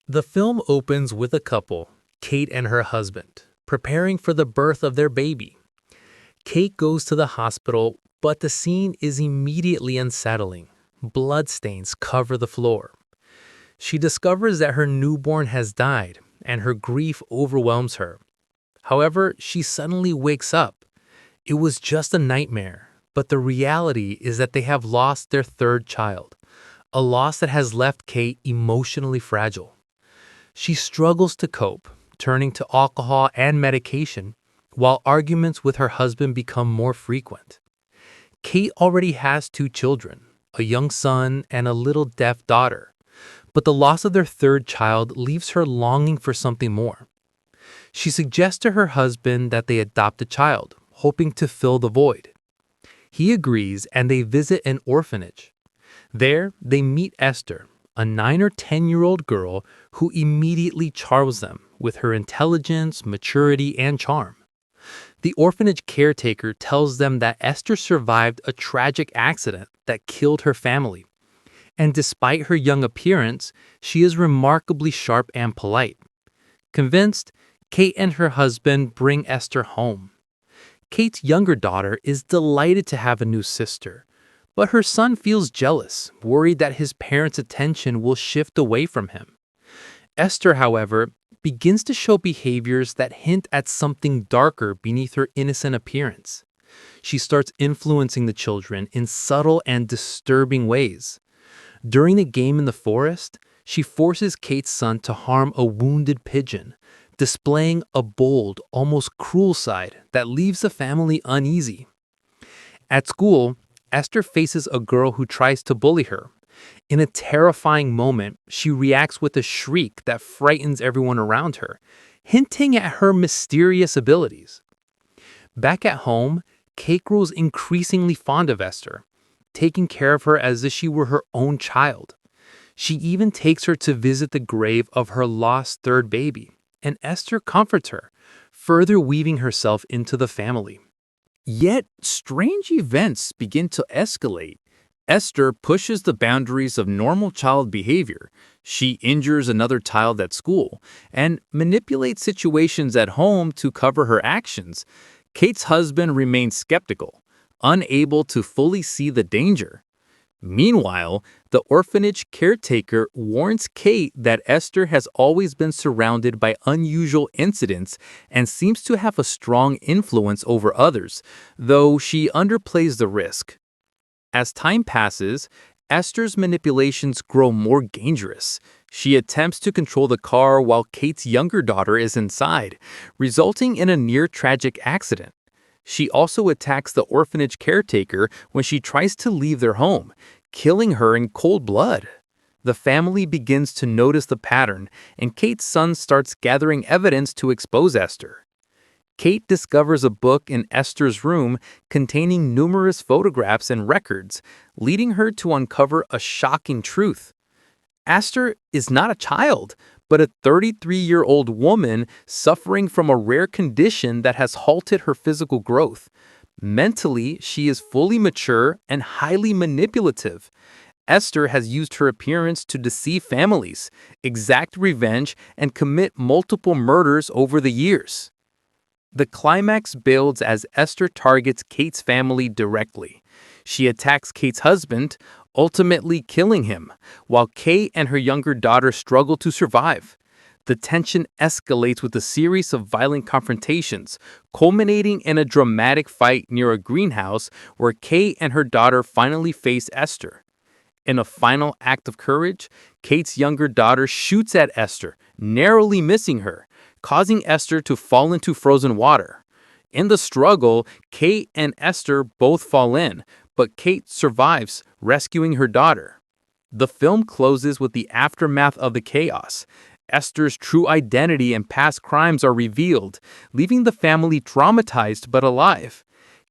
The film opens with a couple, Kate and her husband, preparing for the birth of their baby. Kate goes to the hospital, but the scene is immediately unsettling. Bloodstains cover the floor. She discovers that her newborn has died, and her grief overwhelms her. However, she suddenly wakes up. It was just a nightmare, but the reality is that they have lost their third child, a loss that has left Kate emotionally fragile. She struggles to cope, turning to alcohol and medication, while arguments with her husband become more frequent. Kate already has two children, a young son and a little deaf daughter, but the loss of their third child leaves her longing for something more. She suggests to her husband that they adopt a child, hoping to fill the void. He agrees and they visit an orphanage. There, they meet Esther, a 9 or 10-year-old girl who immediately charms them with her intelligence, maturity, and charm. The orphanage caretaker tells them that Esther survived a tragic accident that killed her family. And despite her young appearance, she is remarkably sharp and polite. Convinced, Kate and her husband bring Esther home. Kate's younger daughter is delighted to have a new sister, but her son feels jealous, worried that his parents' attention will shift away from him. Esther, however, begins to show behaviors that hint at something darker beneath her innocent appearance. She starts influencing the children in subtle and disturbing ways. During a game in the forest, she forces Kate's son to harm a wounded pigeon, displaying a bold, almost cruel side that leaves the family uneasy. At school, Esther faces a girl who tries to bully her. In a terrifying moment, she reacts with a shriek that frightens everyone around her, hinting at her mysterious abilities. Back at home, Kate grows increasingly fond of Esther, taking care of her as if she were her own child. She even takes her to visit the grave of her lost third baby, and Esther comforts her, further weaving herself into the family. Yet, strange events begin to escalate. Esther pushes the boundaries of normal child behavior. She injures another child at school and manipulates situations at home to cover her actions. Kate's husband remains skeptical, unable to fully see the danger. Meanwhile, the orphanage caretaker warns Kate that Esther has always been surrounded by unusual incidents and seems to have a strong influence over others, though she underplays the risk. As time passes, Esther's manipulations grow more dangerous. She attempts to control the car while Kate's younger daughter is inside, resulting in a near-tragic accident. She also attacks the orphanage caretaker when she tries to leave their home, killing her in cold blood. The family begins to notice the pattern, and Kate's son starts gathering evidence to expose Esther. Kate discovers a book in Esther's room containing numerous photographs and records, leading her to uncover a shocking truth. Esther is not a child, but a 33-year-old woman suffering from a rare condition that has halted her physical growth. Mentally, she is fully mature and highly manipulative. Esther has used her appearance to deceive families, exact revenge, and commit multiple murders over the years. The climax builds as Esther targets Kate's family directly. She attacks Kate's husband, ultimately killing him, while Kate and her younger daughter struggle to survive. The tension escalates with a series of violent confrontations, culminating in a dramatic fight near a greenhouse where Kate and her daughter finally face Esther. In a final act of courage, Kate's younger daughter shoots at Esther, narrowly missing her, causing Esther to fall into frozen water. In the struggle, Kate and Esther both fall in, but Kate survives, rescuing her daughter. The film closes with the aftermath of the chaos. Esther's true identity and past crimes are revealed, leaving the family traumatized but alive.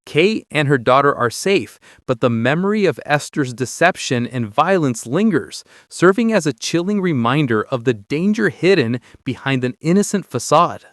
Kate and her daughter are safe, but the memory of Esther's deception and violence lingers, serving as a chilling reminder of the danger hidden behind an innocent facade.